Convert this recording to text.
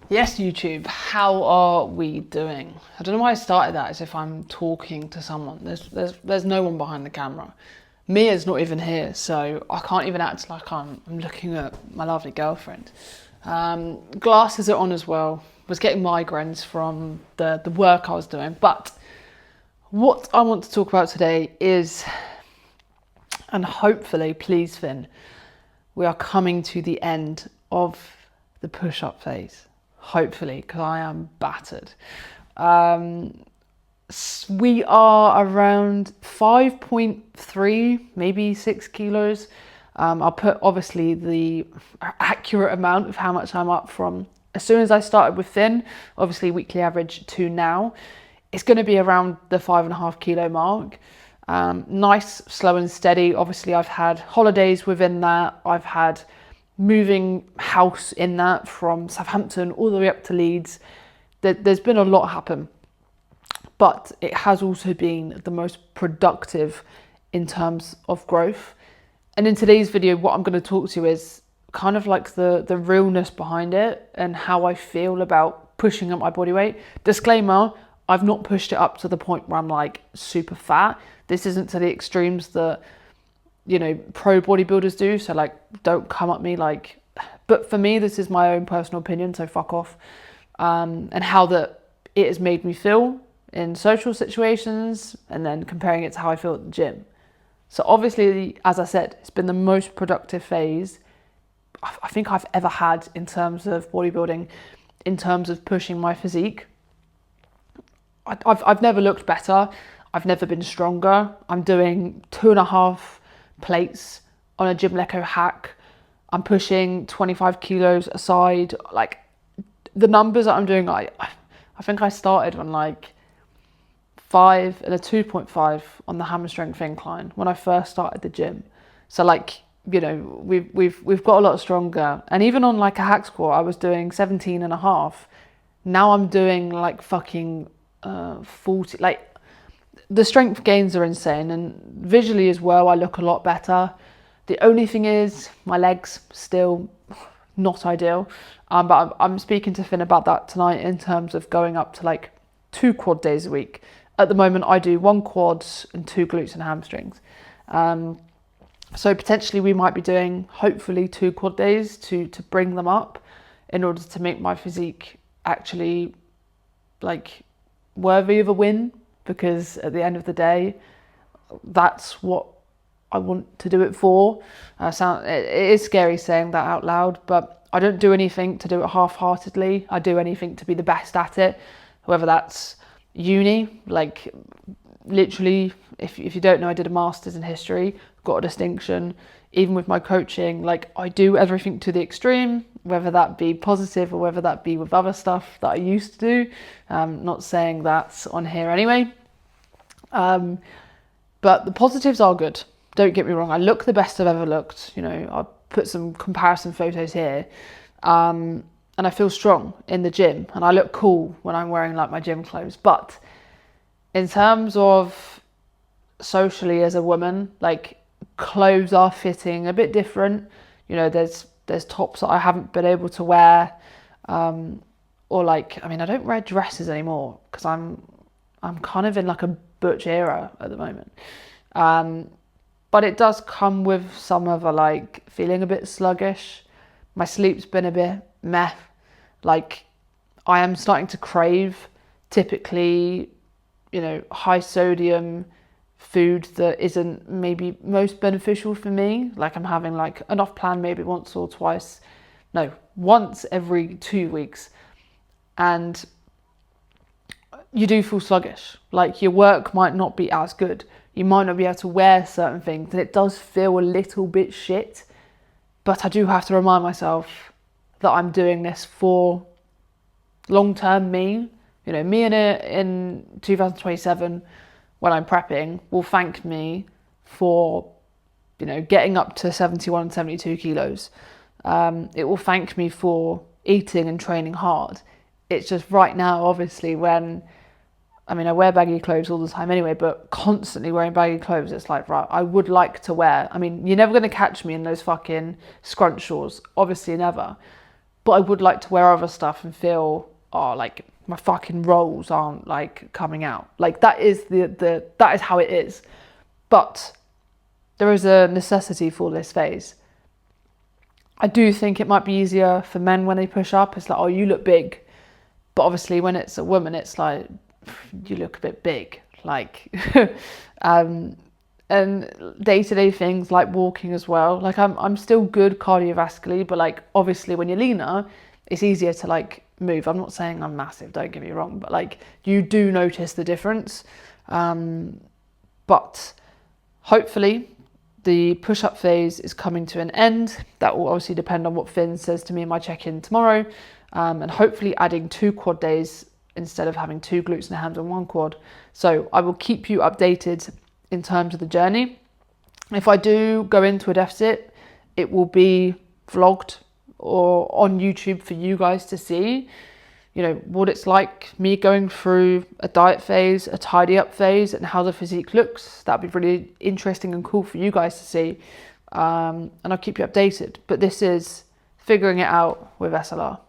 Yes, YouTube, how are we doing? I don't know why I started that as if I'm talking to someone. There's no one behind the camera. Mia's not even here, so I can't even act like I'm looking at my lovely girlfriend. Glasses are on as well. Was getting migraines from the work I was doing. But what I want to talk about today is, and hopefully, please Finn, we are coming to the end of the push-up phase. Hopefully, because I am battered. We are around 5.3, maybe 6 kilos. I'll put obviously the accurate amount of how much I'm up from as soon as I started with Finn, obviously weekly average to now. It's going to be around the 5.5 kilo mark. Nice, slow and steady. Obviously, I've had holidays within that. I've had moving house in that from Southampton all the way up to Leeds. There's been a lot happen, but it has also been the most productive in terms of growth. And in today's video, what I'm going to talk to you is kind of like the realness behind it and how I feel about pushing up my body weight. Disclaimer, I've not pushed it up to the point where I'm like super fat. This isn't to the extremes that, you know, pro bodybuilders do. So like, don't come at me like, but for me, this is my own personal opinion. So fuck off. And how that it has made me feel in social situations and then comparing it to how I feel at the gym. So obviously, as I said, it's been the most productive phase I think I've ever had in terms of bodybuilding, in terms of pushing my physique. I've never looked better. I've never been stronger. I'm doing 2.5 plates on a Gymleco hack. I'm pushing 25 kilos aside. Like the numbers that I'm doing, I think I started on like 5 and a 2.5 on the hammer strength incline when I first started the gym. So like, you know, we've got a lot stronger. And even on like a hack squat, I was doing 17.5. Now I'm doing like fucking 40. Like the strength gains are insane, and visually as well, I look a lot better. The only thing is my legs still not ideal. But I'm speaking to Finn about that tonight in terms of going up to like 2 quad days a week. At the moment, I do 1 quads and 2 glutes and hamstrings. So potentially we might be doing hopefully 2 quad days to bring them up in order to make my physique actually like worthy of a win, because at the end of the day, that's what I want to do it for. It is scary saying that out loud, but I don't do anything to do it half-heartedly. I do anything to be the best at it, whether that's uni, like literally, if you don't know, I did a master's in history, got a distinction. Even with my coaching, like I do everything to the extreme, whether that be positive or whether that be with other stuff that I used to do. Not saying that's on here anyway. But the positives are good. Don't get me wrong. I look the best I've ever looked. You know, I'll put some comparison photos here. And I feel strong in the gym and I look cool when I'm wearing like my gym clothes. But in terms of socially as a woman, like clothes are fitting a bit different. You know, there's tops that I haven't been able to wear, or like, I mean, I don't wear dresses anymore because I'm kind of in like a butch era at the moment. But it does come with some of a like feeling a bit sluggish. My sleep's been a bit meh. Like I am starting to crave typically, you know, high sodium food that isn't maybe most beneficial for me. Like I'm having like an off plan maybe once every 2 weeks, and you do feel sluggish. Like your work might not be as good. You might not be able to wear certain things, and it does feel a little bit shit. But I do have to remind myself that I'm doing this for long-term me. You know, me in 2027, when I'm prepping, will thank me for, you know, getting up to 71 and 72 kilos. It will thank me for eating and training hard. It's just right now, obviously, when, I mean, I wear baggy clothes all the time anyway, but constantly wearing baggy clothes, it's like, right, I would like to wear, I mean, you're never going to catch me in those fucking scrunch shorts, obviously never. but I would like to wear other stuff and feel, oh, like my fucking rolls aren't like coming out. Like that is that is how it is. But there is a necessity for this phase. I do think it might be easier for men when they push up. It's like, oh, you look big. But obviously when it's a woman, it's like, you look a bit big. Like, and day-to-day things like walking as well. Like I'm still good cardiovascularly, but like obviously when you're leaner, it's easier to like move. I'm not saying I'm massive, don't get me wrong, but like you do notice the difference. But hopefully the push-up phase is coming to an end. That will obviously depend on what Finn says to me in my check-in tomorrow. And hopefully adding 2 quad days instead of having 2 glutes and hams and 1 quad. So I will keep you updated in terms of the journey. If I do go into a deficit, it will be vlogged or on YouTube for you guys to see, you know, what it's like me going through a diet phase, a tidy up phase, and how the physique looks. That'd be really interesting and cool for you guys to see. And I'll keep you updated. But this is figuring it out with SLR.